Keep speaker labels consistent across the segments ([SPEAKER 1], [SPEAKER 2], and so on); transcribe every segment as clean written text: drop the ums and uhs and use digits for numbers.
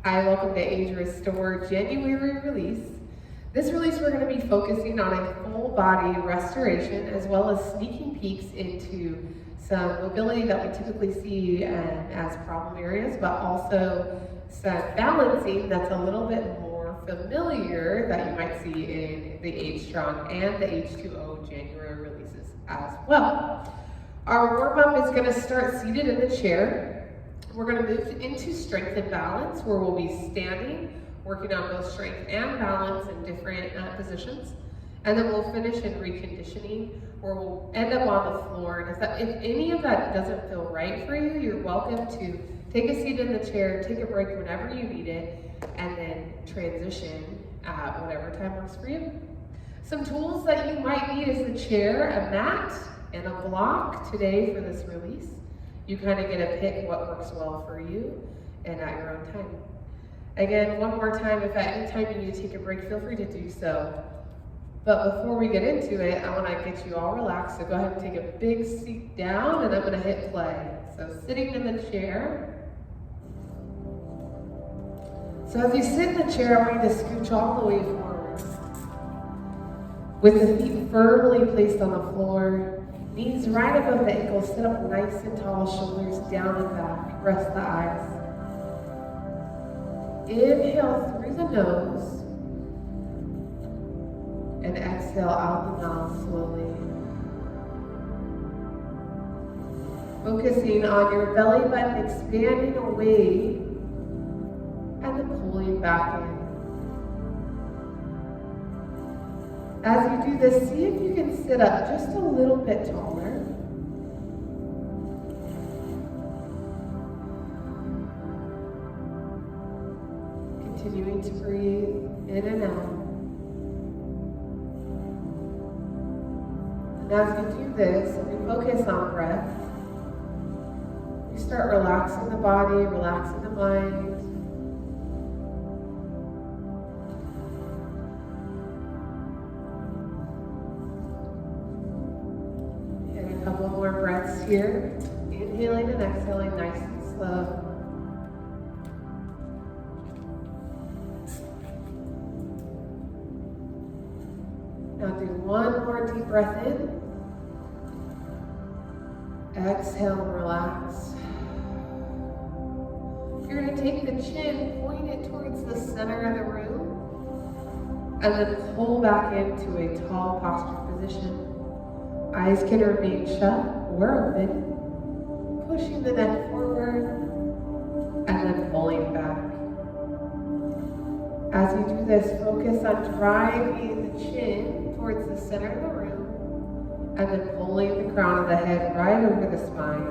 [SPEAKER 1] Hi, welcome to Age Restore January release. This release, we're going to be focusing on a full body restoration as well as sneaking peeks into some mobility that we typically see as problem areas, but also some balancing that's a little bit more familiar that you might see in the Age Strong and the H2O January releases as well. Our warm-up is going to start seated in the chair. We're going to move into strength and balance, where we'll be standing, working on both strength and balance in different positions. And then we'll finish in reconditioning, where we'll end up on the floor. And if any of that doesn't feel right for you, you're welcome to take a seat in the chair, take a break whenever you need it, and then transition at whatever time works for you. Some tools that you might need is the chair, a mat, and a block today for this release. You kind of get to pick what works well for you and at your own time. Again, one more time, if at any time you need to take a break, feel free to do so. But before we get into it, I want to get you all relaxed, so go ahead and take a big seat down, and I'm going to hit play. So sitting in the chair. So as you sit in the chair, I want you to scooch all the way forward. With the feet firmly placed on the floor, knees right above the ankles, sit up nice and tall, shoulders down and back, rest the eyes. Inhale through the nose, and exhale out the mouth slowly. Focusing on your belly button expanding away, and then pulling back in. As you do this, see if you can sit up just a little bit taller. Continuing to breathe in and out. And as you do this, and we focus on breath, you start relaxing the body, relaxing the mind. Here, inhaling and exhaling nice and slow. Now do one more deep breath in. Exhale and relax. You're going to take the chin, point it towards the center of the room, and then pull back into a tall posture position. Eyes can remain shut. We're open, pushing the neck forward, and then pulling back. As you do this, focus on driving the chin towards the center of the room, and then pulling the crown of the head right over the spine.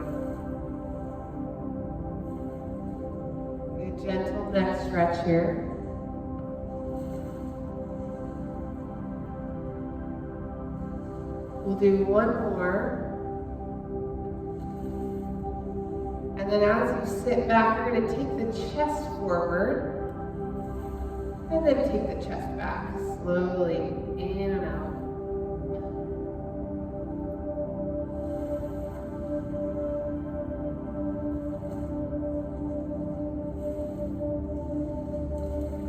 [SPEAKER 1] A gentle neck stretch here. We'll do one more. And then as you sit back, you're going to take the chest forward, and then take the chest back, slowly in and out.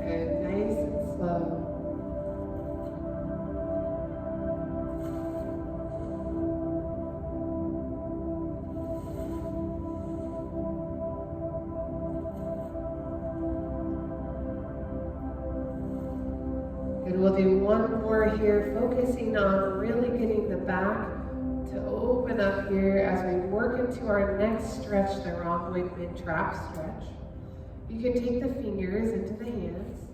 [SPEAKER 1] And nice and slow. We'll do one more here, focusing on really getting the back to open up here as we work into our next stretch, the rhomboid mid-trap stretch. You can take the fingers into the hands,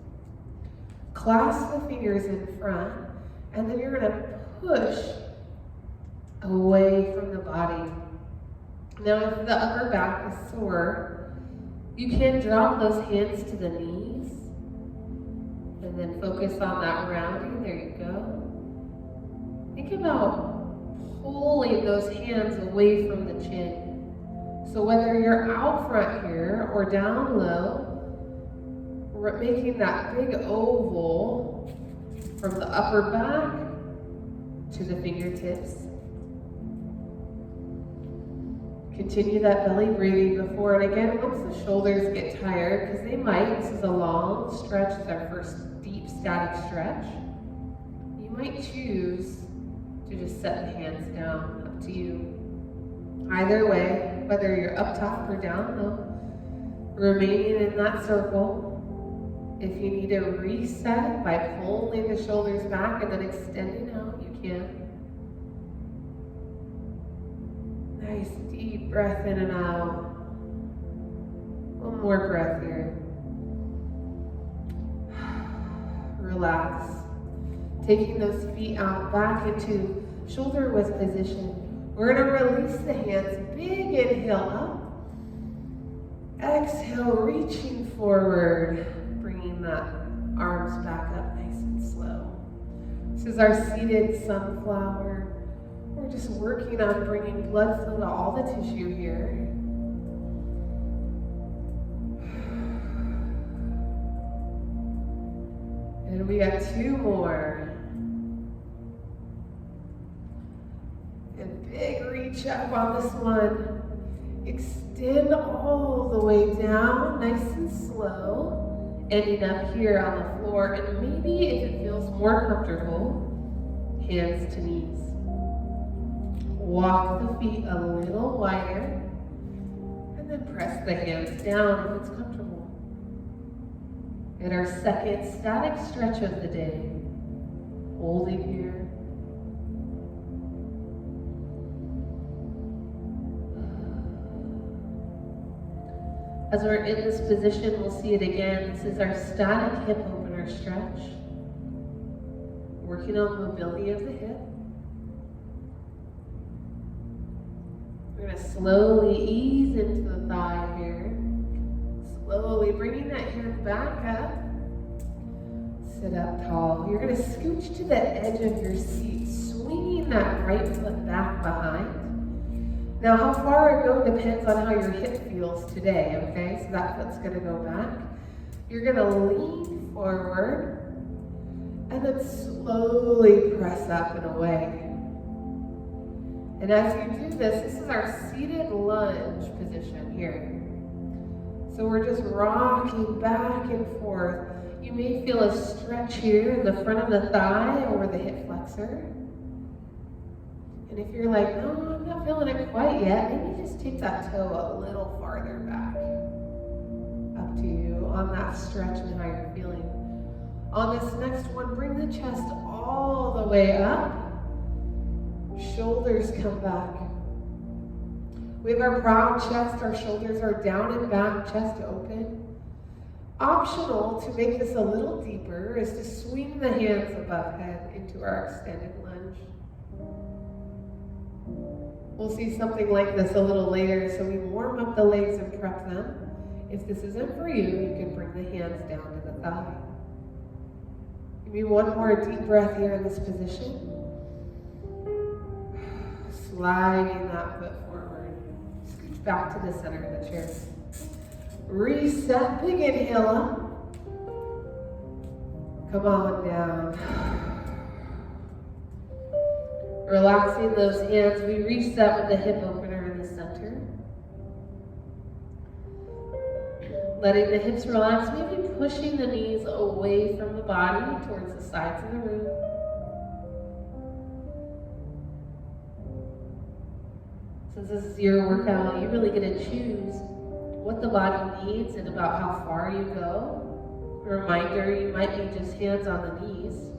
[SPEAKER 1] clasp the fingers in front, and then you're going to push away from the body. Now, if the upper back is sore, you can drop those hands to the knees. And then focus on that rounding. There you go. Think about pulling those hands away from the chin. So whether you're out front here or down low, we're making that big oval from the upper back to the fingertips. Continue that belly breathing before, and again, once the shoulders get tired, because they might, this is a long stretch, it's our first deep static stretch. You might choose to just set the hands down, up to you. Either way, whether you're up top or down low, remaining in that circle. If you need to reset by pulling the shoulders back and then extending out, you can. Nice deep breath in and out. One more breath here. Relax. Taking those feet out back into shoulder width position. We're going to release the hands. Big inhale up. Exhale, reaching forward. Bringing the arms back up nice and slow. This is our seated sunflower. We're just working on bringing blood flow to all the tissue here. And we got 2 more. And big reach up on this one. Extend all the way down, nice and slow. Ending up here on the floor. And maybe if it feels more comfortable, hands to knees. Walk the feet a little wider, and then press the hands down if it's comfortable. And our second static stretch of the day, holding here. As we're in this position, we'll see it again. This is our static hip opener stretch. Working on mobility of the hip. We're going to slowly ease into the thigh here. Slowly bringing that hand back up. Sit up tall. You're going to scooch to the edge of your seat, swinging that right foot back behind. Now, how far it goes depends on how your hip feels today, okay? So that foot's going to go back. You're going to lean forward and then slowly press up and away. And as you do this is our seated lunge position here. So we're just rocking back and forth. You may feel a stretch here in the front of the thigh or the hip flexor. And if you're like, no, I'm not feeling it quite yet, maybe just take that toe a little farther back. Up to you on that stretch and how you're feeling. On this next one, bring the chest all the way up. Shoulders come back. We have our proud chest, our shoulders are down and back, chest open. Optional to make this a little deeper is to swing the hands above head into our extended lunge. We'll see something like this a little later, so we warm up the legs and prep them. If this isn't for you, you can bring the hands down to the thigh. Give me one more deep breath here in this position. Sliding that foot forward. Scooch back to the center of the chair. Reset, big inhale up. Come on down. Relaxing those hands, we reset with the hip opener in the center. Letting the hips relax, maybe pushing the knees away from the body towards the sides of the room. Since this is your workout, you really get to choose what the body needs and about how far you go. A reminder, you might be just hands on the knees.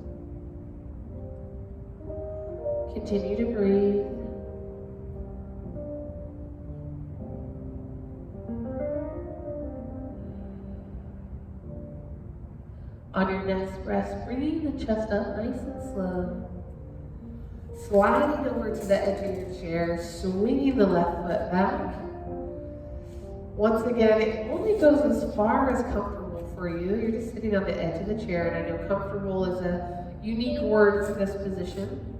[SPEAKER 1] Continue to breathe. On your next breath, bringing the chest up nice and slow. Sliding over to the edge of your chair, swinging the left foot back. Once again, it only goes as far as comfortable for you. You're just sitting on the edge of the chair, and I know comfortable is a unique word for this position.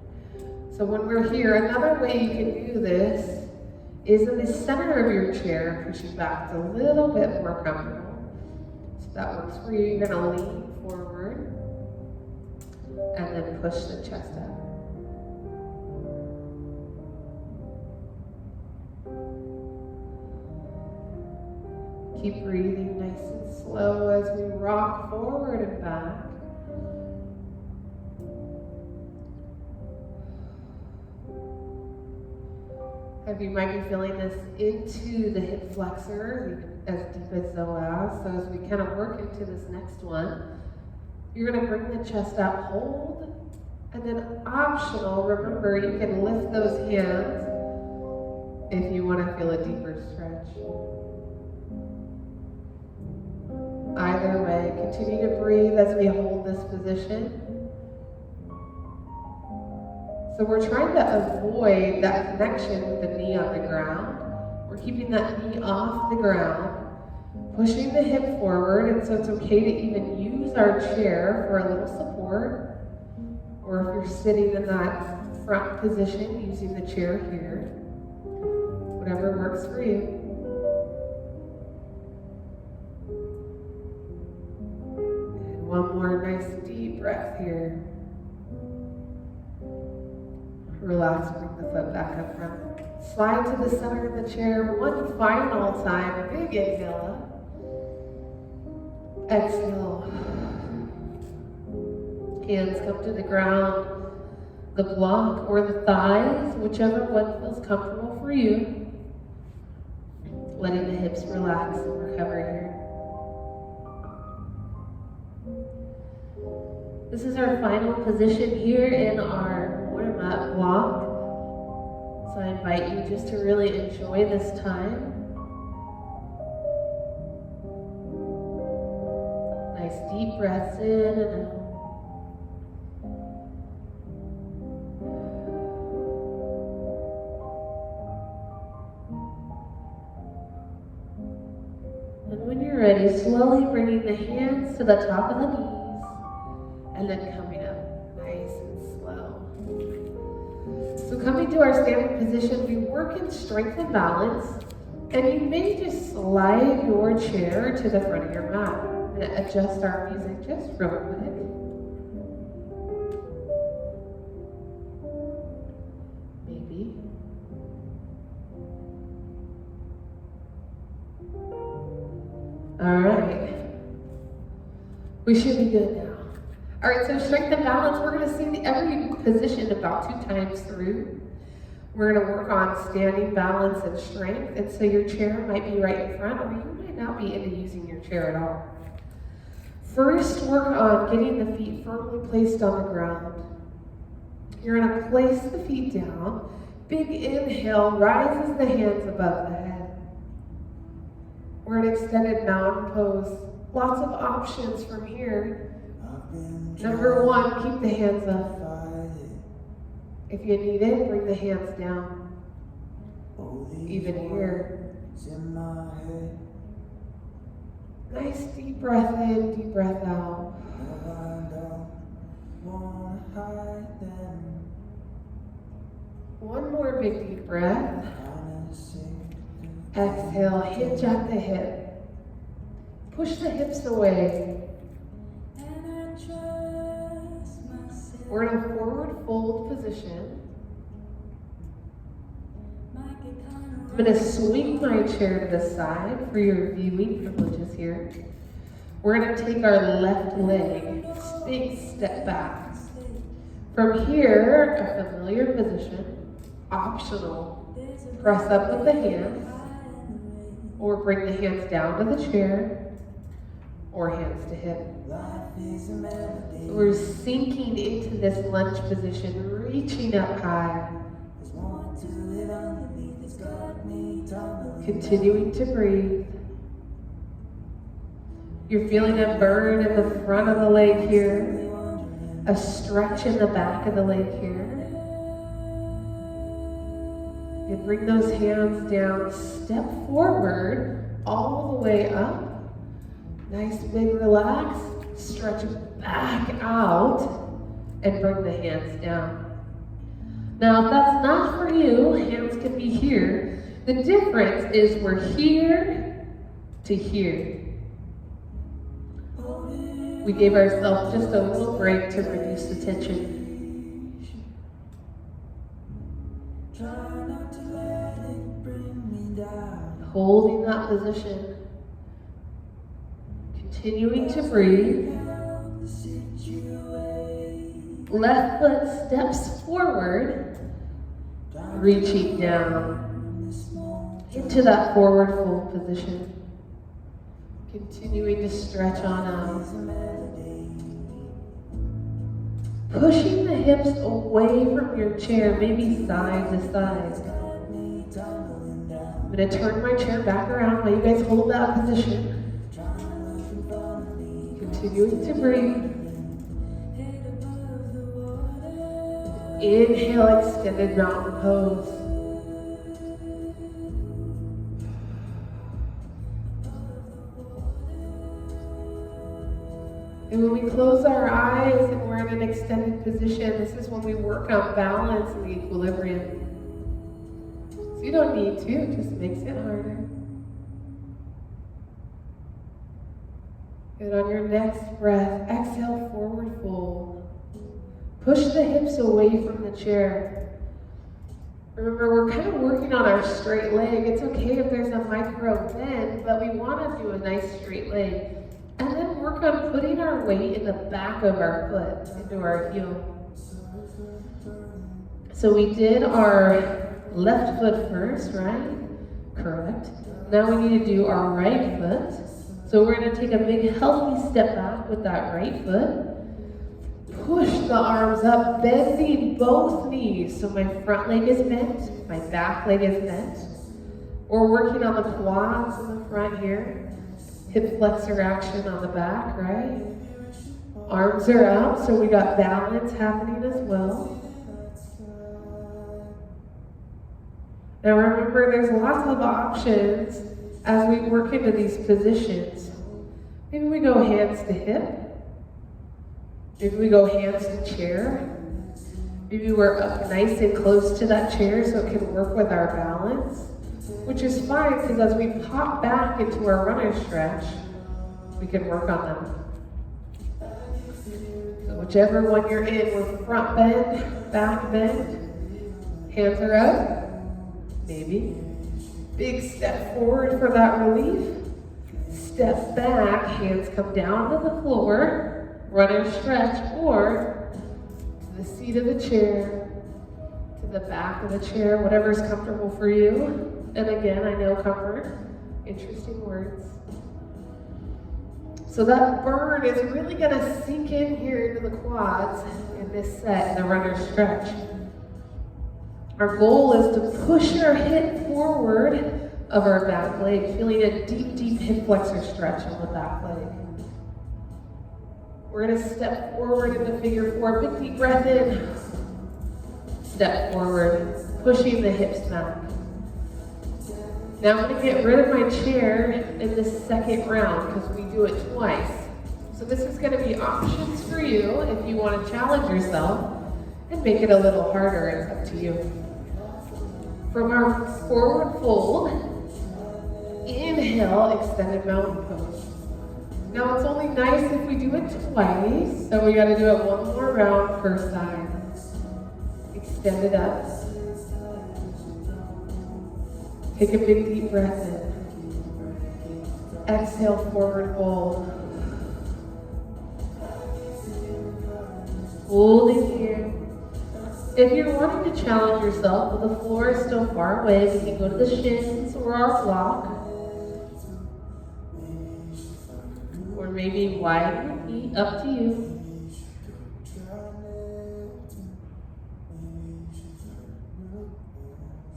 [SPEAKER 1] So when we're here, another way you can do this is in the center of your chair, pushing back. It's a little bit more comfortable. So that works for you. You're going to lean forward and then push the chest up. Keep breathing nice and slow as we rock forward and back. You might be feeling this into the hip flexor, as deep as the last. So as we kind of work into this next one, you're going to bring the chest up, hold, and then optional, remember you can lift those hands if you want to feel a deeper stretch. Either way, continue to breathe as we hold this position. So we're trying to avoid that connection with the knee on the ground. We're keeping that knee off the ground, pushing the hip forward, and so it's okay to even use our chair for a little support, or if you're sitting in that front position, using the chair here, whatever works for you. And one more nice deep breath here. Relax, bring the foot back up front. Slide to the center of the chair. One final time. Big inhale up. Exhale. Hands come to the ground. The block or the thighs, whichever one feels comfortable for you. Letting the hips relax and recover here. This is our final position here in our warm-up block. So I invite you just to really enjoy this time. Nice deep breaths in and out. And when you're ready, slowly bringing the hands to the top of the knees. And then coming up nice and slow. So coming to our standing position, we work in strength and balance, and you may just slide your chair to the front of your mat and adjust our music just real quick. Maybe. All right. We should be good now. All right, so strength and balance, we're going to see every position about 2 times through. We're going to work on standing balance and strength, and so your chair might be right in front, or you might not be into using your chair at all. First, work on getting the feet firmly placed on the ground. You're going to place the feet down. Big inhale rises the hands above the head. We're in extended mountain pose. Lots of options from here. Number 1, keep the hands up. If you need it, bring the hands down. Even here. Nice deep breath in, deep breath out. One more big deep breath. Exhale, hinge at the hip. Push the hips away. We're in a forward fold position. I'm going to swing my chair to the side for your viewing privileges here. We're going to take our left leg, big step back. From here, a familiar position, optional. Press up with the hands, or bring the hands down to the chair, or hands to hip. We're sinking into this lunge position, reaching up high. Continuing to breathe. You're feeling a burn in the front of the leg here, a stretch in the back of the leg here. And bring those hands down, step forward, all the way up. Nice big relax, stretch back out, and bring the hands down. Now, if that's not for you, hands can be here. The difference is we're here to here. We gave ourselves just a little break to reduce the tension. Holding that position. Continuing to breathe. Left foot steps forward, reaching down into that forward fold position. Continuing to stretch on out. Pushing the hips away from your chair, maybe side to side. I'm going to turn my chair back around while you guys hold that position. Continuing to breathe. Inhale, extended mountain pose. And when we close our eyes and we're in an extended position, this is when we work on balance and equilibrium. So you don't need to, it just makes it harder. And on your next breath, exhale, forward fold. Push the hips away from the chair. Remember, we're kind of working on our straight leg. It's okay if there's a micro bend, but we want to do a nice straight leg. And then work on putting our weight in the back of our foot, into our heel. So we did our left foot first, right? Correct. Now we need to do our right foot. So we're going to take a big healthy step back with that right foot. Push the arms up, bending both knees. So my front leg is bent, my back leg is bent. We're working on the quads in the front here. Hip flexor action on the back, right? Arms are out, so we got balance happening as well. Now remember, there's lots of options as we work into these positions. Maybe we go hands to hip. Maybe we go hands to chair. Maybe we're up nice and close to that chair so it can work with our balance. Which is fine, because as we pop back into our runner stretch, we can work on them. So whichever one you're in, we're front bend, back bend, hands are up, maybe. Big step forward for that relief. Step back, hands come down to the floor, runner stretch, or to the seat of the chair, to the back of the chair, whatever's comfortable for you. And again, I know comfort, interesting words. So that burn is really gonna sink in here into the quads in this set, in the runner stretch. Our goal is to push our hip forward of our back leg, feeling a deep, deep hip flexor stretch on the back leg. We're gonna step forward into figure four, big deep breath in. Step forward, pushing the hips back. Now I'm going to get rid of my chair in this second round because we do it twice. So this is going to be options for you if you want to challenge yourself and make it a little harder. It's up to you. From our forward fold, inhale, extended mountain pose. Now it's only nice if we do it twice, so we got to do it one more round per side. Extend it up. Take a big deep breath in. Exhale, forward fold. Hold it here. If you're wanting to challenge yourself, but the floor is still far away, we can go to the shins or our block. Or maybe widen your feet, up to you.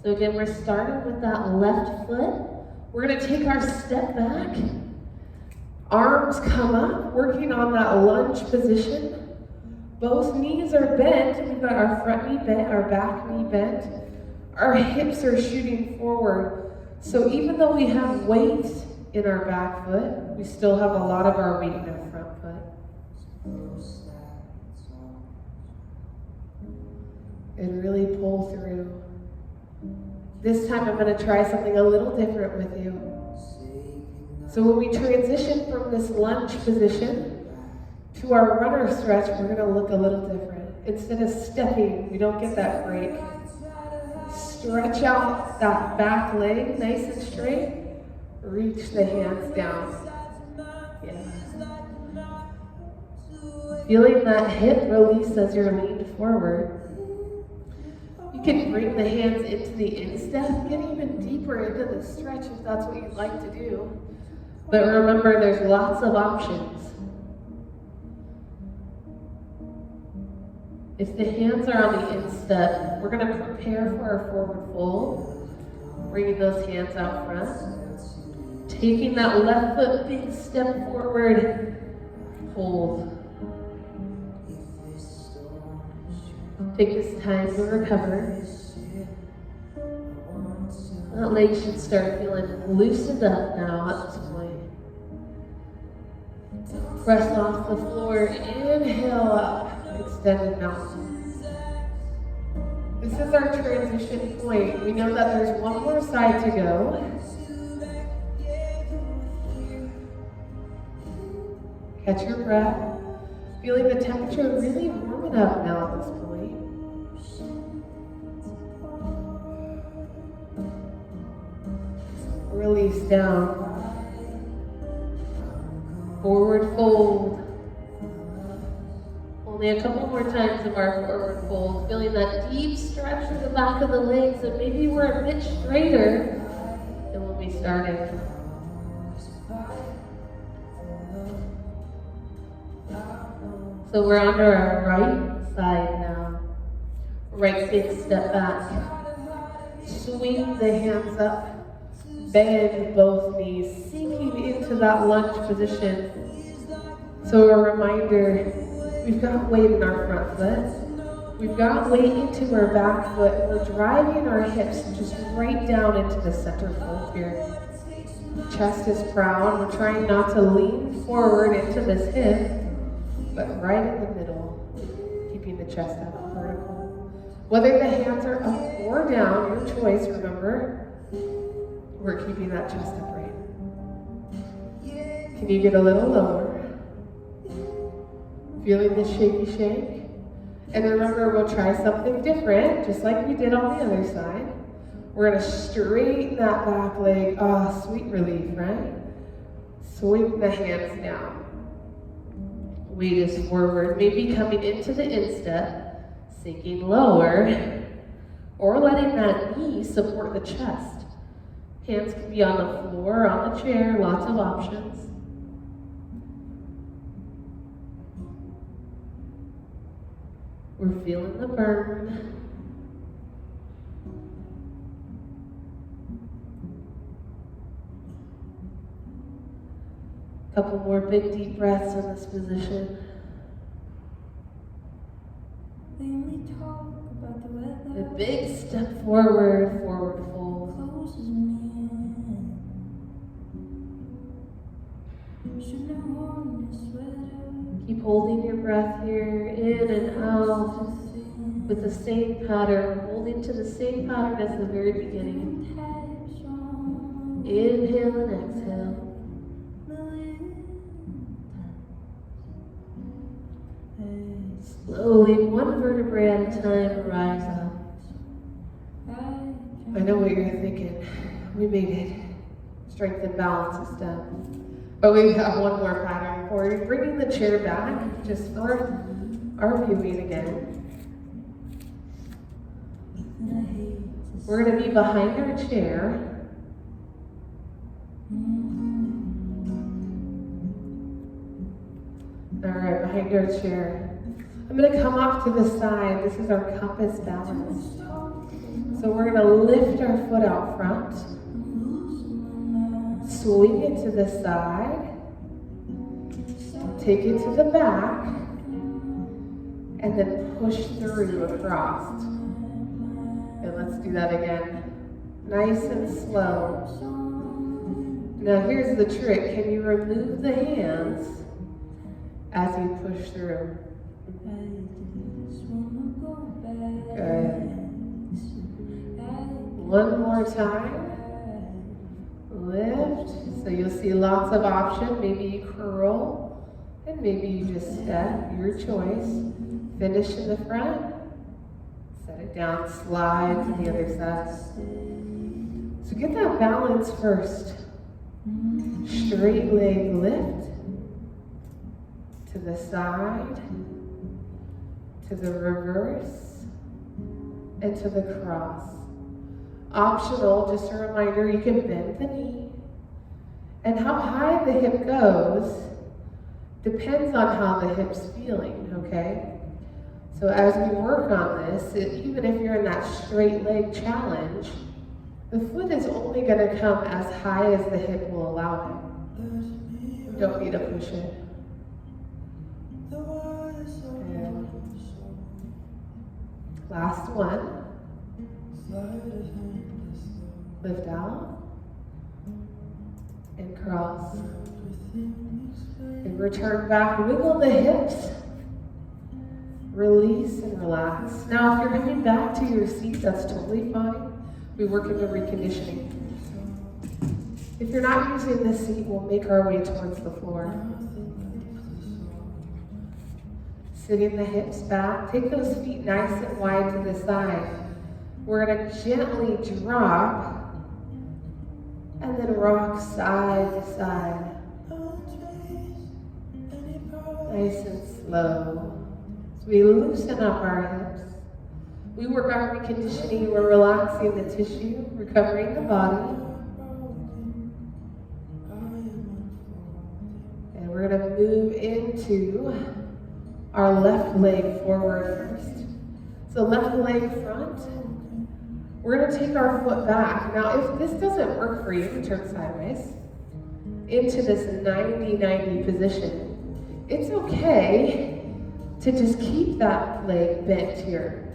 [SPEAKER 1] So again, we're starting with that left foot. We're going to take our step back. Arms come up, working on that lunge position. Both knees are bent. We've got our front knee bent, our back knee bent. Our hips are shooting forward. So even though we have weight in our back foot, we still have a lot of our weight in our front foot. And really pull through. This time I'm going to try something a little different with you. So when we transition from this lunge position to our runner stretch, we're going to look a little different. Instead of stepping, we don't get that break. Stretch out that back leg nice and straight. Reach the hands down. Yeah. Feeling that hip release as you're leaned forward. You can bring the hands into the instep, get even deeper into the stretch if that's what you'd like to do. But remember, there's lots of options. If the hands are on the instep, we're going to prepare for our forward fold. Bringing those hands out front. Taking that left foot, big step forward. Hold. Take this time to recover. That leg should start feeling loosened up now at this point. Press off the floor, inhale up. Extended mountain. This is our transition point. We know that there's one more side to go. Catch your breath. Feeling the temperature really warming up now at this point. Release down. Forward fold. Only a couple more times of our forward fold, feeling that deep stretch through the back of the legs, and maybe we're a bit straighter, and we'll be starting. So we're onto our right side now. Right big step back. Swing the hands up, bend both knees, sinking into that lunge position. So a reminder, we've got weight in our front foot. We've got weight into our back foot. We're driving our hips just right down into the center fold here. Chest is proud. We're trying not to lean forward into this hip, but right in the middle, keeping the chest up vertical. Whether the hands are up or down, your choice, remember, we're keeping that chest upright. Can you get a little lower? Feeling the shaky shake. And remember, we'll try something different, just like we did on the other side. We're gonna straighten that back leg. Ah, sweet relief, right? Swing the hands down. Weight is forward, maybe coming into the instep, sinking lower, or letting that knee support the chest. Hands can be on the floor, on the chair, lots of options. We're feeling the burn. Couple more big deep breaths in this position. A big step forward, forward fold. Keep holding your breath here, in and out, with the same pattern, holding to the same pattern as the very beginning. Inhale and exhale. Slowly, one vertebrae at a time, rise up. I know what you're thinking. We made it. Strength and balance is done. But we have one more pattern for you. Bringing the chair back, just for our viewing again. We're going to be behind our chair. All right, behind our chair. I'm going to come off to the side. This is our compass balance. So we're going to lift our foot out front. Swing it to the side. Take it to the back. And then push through across. And let's do that again. Nice and slow. Now here's the trick. Can you remove the hands as you push through? Good. One more time. Lift. So you'll see lots of options. Maybe you curl, and maybe you just step, your choice. Finish in the front. Set it down, slide to the other side. So get that balance first. Straight leg lift. to the side, to the reverse, and to the cross. Optional, just a reminder, you can bend the knee. And how high the hip goes depends on how the hip's feeling, okay? So as we work on this, even if you're in that straight leg challenge, the foot is only going to come as high as the hip will allow it. You don't need to push it. And last one. Lift out and cross. And return back. Wiggle the hips. Release and relax. Now, if you're coming back to your seat, that's totally fine. We work in the reconditioning. If you're not using this seat, we'll make our way towards the floor. Sitting the hips back. Take those feet nice and wide to the side. We're going to gently drop and then rock side to side. Nice and slow. So we loosen up our hips. We work on reconditioning. We're relaxing the tissue, recovering the body. And we're going to move into our left leg forward first. So left leg front. We're going to take our foot back. Now, if this doesn't work for you, turn sideways into this 90-90 position. It's okay to just keep that leg bent here.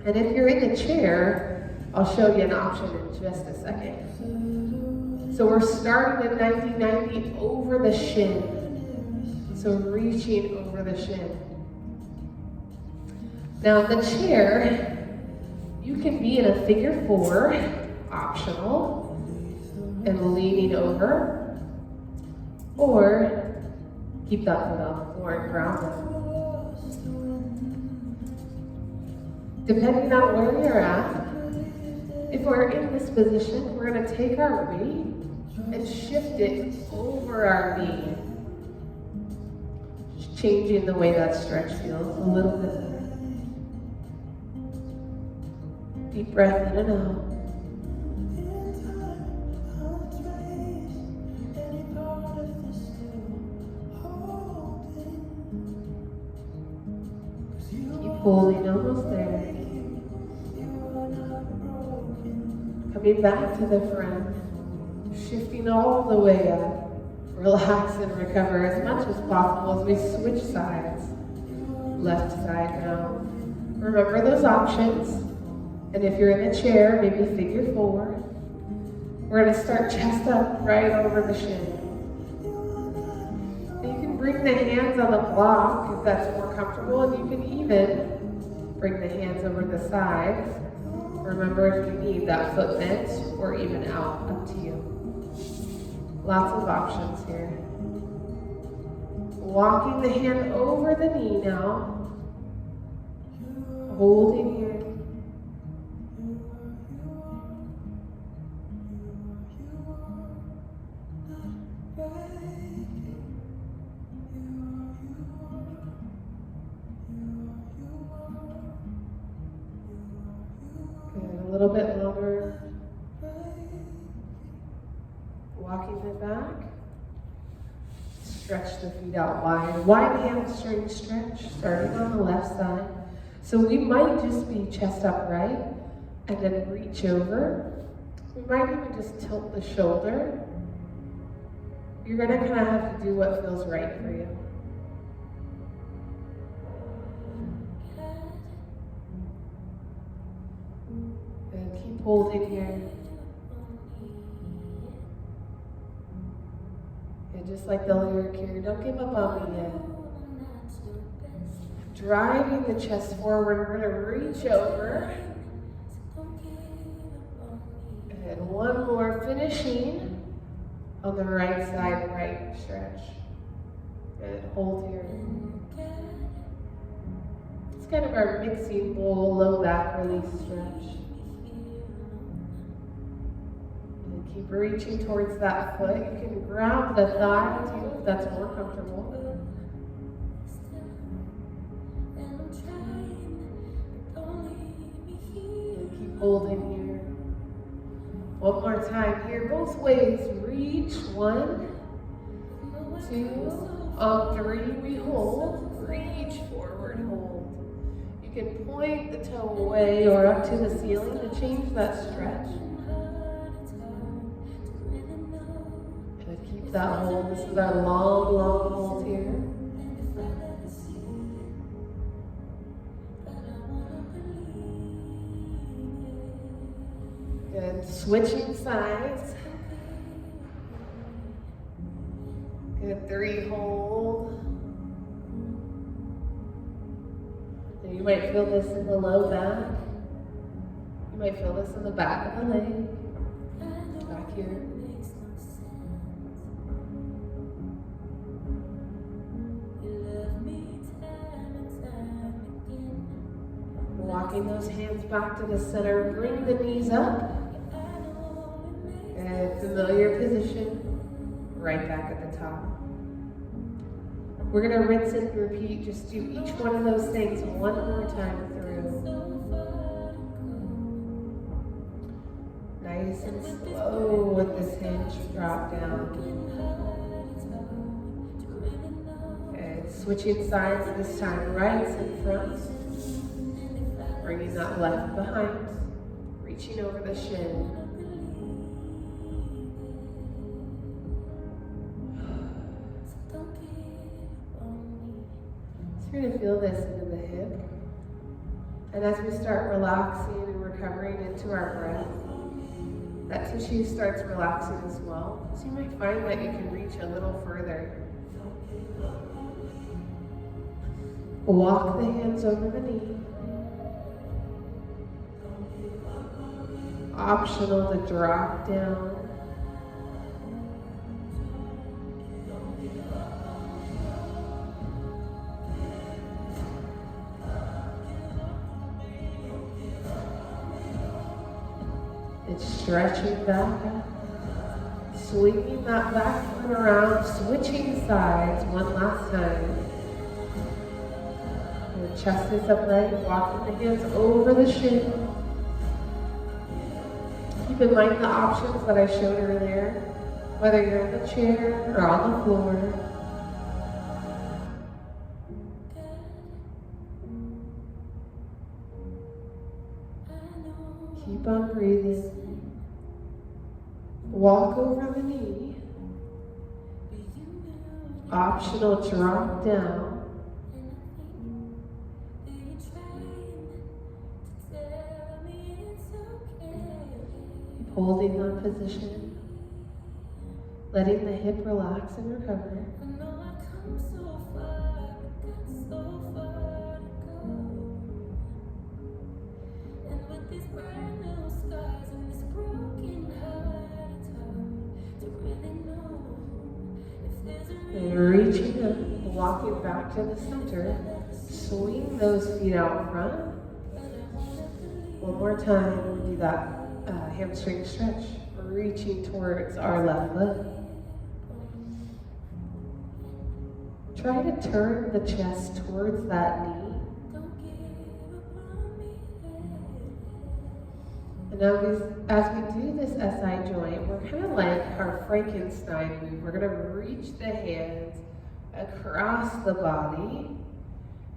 [SPEAKER 1] And if you're in the chair, I'll show you an option in just a second. So we're starting at 90-90 over the shin. So reaching over the shin. Now in the chair, you can be in a figure 4, optional, and leaning over, or keep that foot on the floor and ground it. Depending on where you're at, if we're in this position, we're going to take our weight and shift it over our knee, changing the way that stretch feels a little bit better. Deep breath in and out. Keep holding, almost there. Coming back to the front. Shifting all the way up. Relax and recover as much as possible as we switch sides. Left side now. Remember those options. And if you're in the chair, maybe figure 4. We're going to start chest up right over the shin. And you can bring the hands on the block if that's more comfortable, and you can even bring the hands over the sides. Remember, if you need that foot bent or even out, up to you. Lots of options here. Walking the hand over the knee now. Holding here. Good, a little bit longer. Walking it back. Stretch the feet out wide. Wide hamstring stretch, starting on the left side. So we might just be chest upright and then reach over. We might even just tilt the shoulder. You're going to kind of have to do what feels right for you. And keep holding here. And just like the lyric here, don't give up on me yet. Driving the chest forward, we're going to reach over. And one more, finishing on the right side, right stretch. And hold here. It's kind of our mixing bowl, low back release stretch. And keep reaching towards that foot. You can grab the thigh too if that's more comfortable. Holding here. One more time here, both ways. Reach, 1, 2. On 3, we hold. Reach forward, hold. You can point the toe away or up to the ceiling to change that stretch. Good, keep that hold. This is our long, long hold here. Good, switching sides. Good, 3, hold. And you might feel this in the low back. You might feel this in the back of the leg. Back here. Walking those hands back to the center. Bring the knees up. And familiar position. Right back at the top. We're going to rinse and repeat. Just do each one of those things one more time through. Nice and slow with this hinge. Drop down. And switching sides this time. Right in front. Bringing that left behind. Reaching over the shin. You're going to feel this into the hip. And as we start relaxing and recovering into our breath, that tissue starts relaxing as well. So you might find that you can reach a little further. Walk the hands over the knee. Optional to drop down. It's stretching back, swinging that back foot around, switching sides one last time. The chest is upright, walking the hands over the shin. Keep in mind the options that I showed earlier, whether you're in the chair or on the floor. Keep on breathing. Walk over the knee. Optional, drop down. Keep holding that position. Letting the hip relax and recover. And reaching up, walking back to the center. Swing those feet out front. One more time, do that hamstring stretch. Reaching towards our left foot. Try to turn the chest towards that knee. And now as we do this SI joint, we're kind of like our Frankenstein move. We're going to reach the hands across the body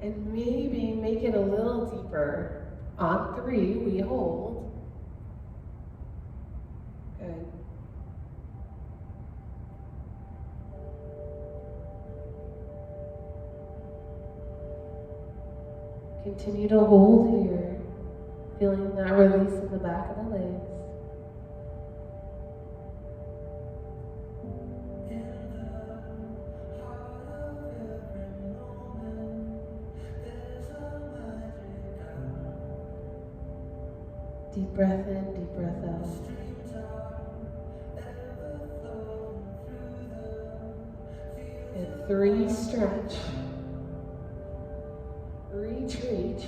[SPEAKER 1] and maybe make it a little deeper. On 3, we hold. Good. Continue to hold here, feeling that release in the back of the legs. Deep breath in, deep breath out. And 3, stretch. Reach, reach.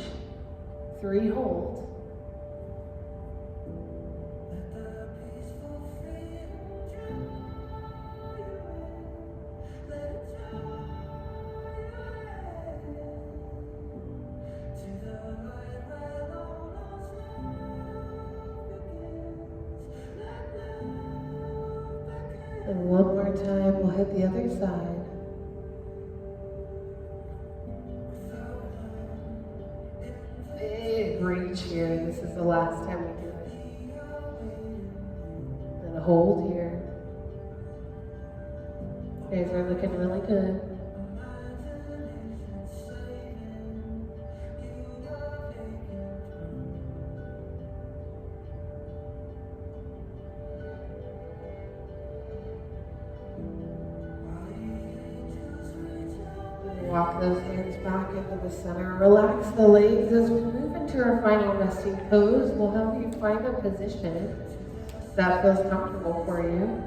[SPEAKER 1] 3, hold. And one more time, we'll hit the other side. Big reach here. This is the last time we do it. And a hold here. You guys are looking really good. Walk those hands back into the center. Relax the legs as we move into our final resting pose. We'll help you find a position that feels comfortable for you.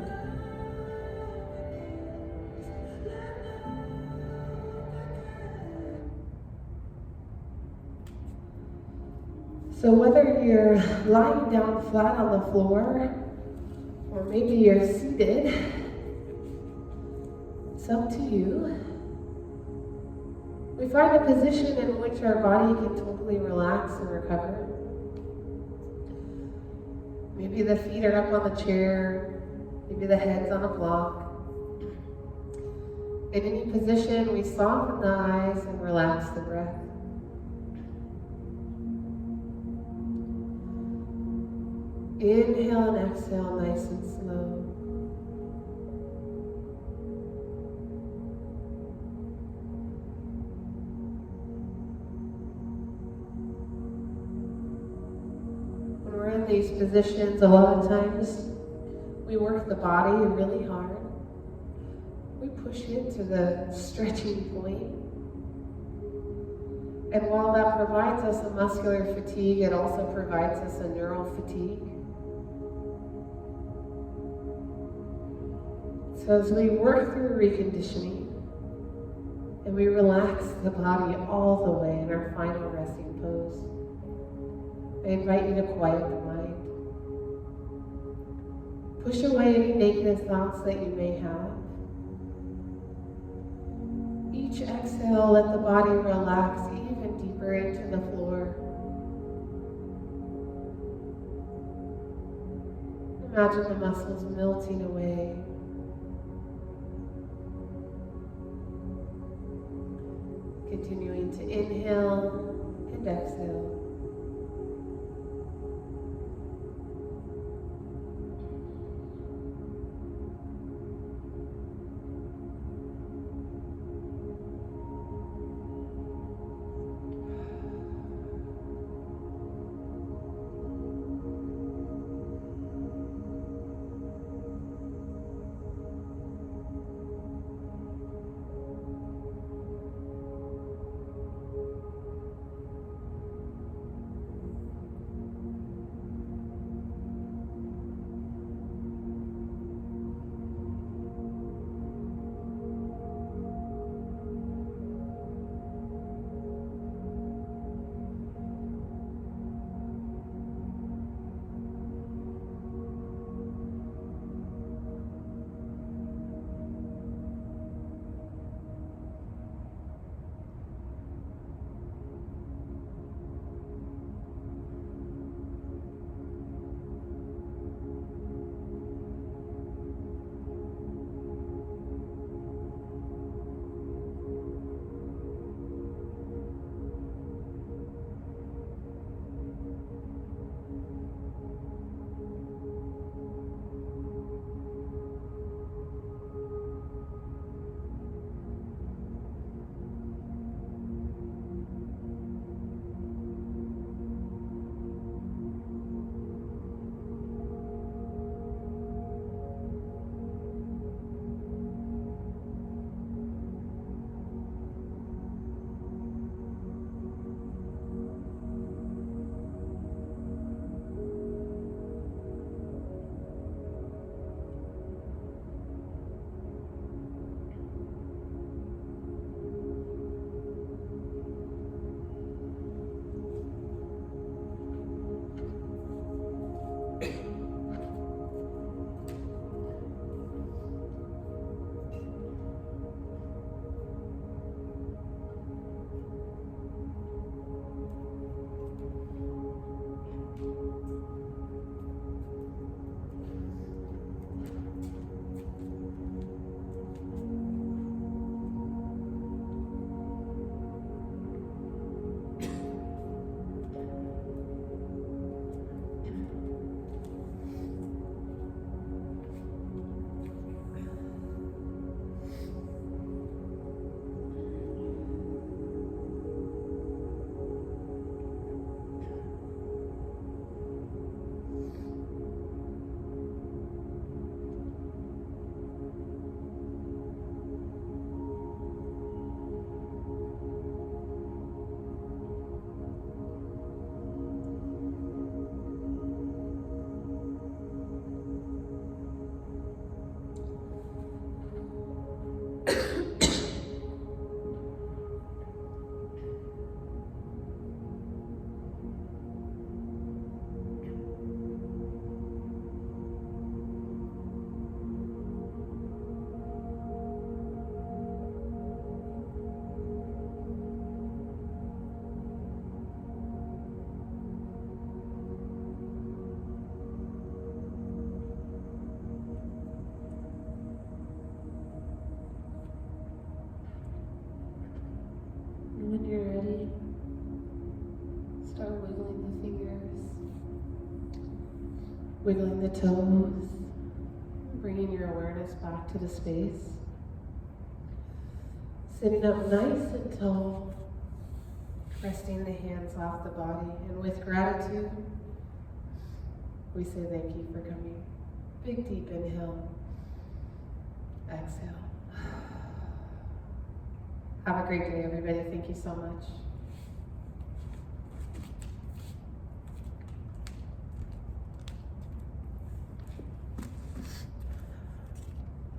[SPEAKER 1] So whether you're lying down flat on the floor, or maybe you're seated, it's up to you. We find a position in which our body can totally relax and recover. Maybe the feet are up on the chair, maybe the head's on a block. In any position, we soften the eyes and relax the breath. Inhale and exhale nice and slow. When we're in these positions, a lot of times we work the body really hard. We push it to the stretching point. And while that provides us a muscular fatigue, it also provides us a neural fatigue. So as we work through reconditioning and we relax the body all the way in our final resting pose, I invite you to quiet the mind. Push away any negative thoughts that you may have. Each exhale, let the body relax even deeper into the floor. Imagine the muscles melting away. Continuing to inhale and exhale. wiggling the toes, bringing your awareness back to the space. Sitting up nice and tall, resting the hands off the body, and with gratitude, we say thank you for coming. Big deep inhale, exhale. Have a great day, everybody. Thank you so much.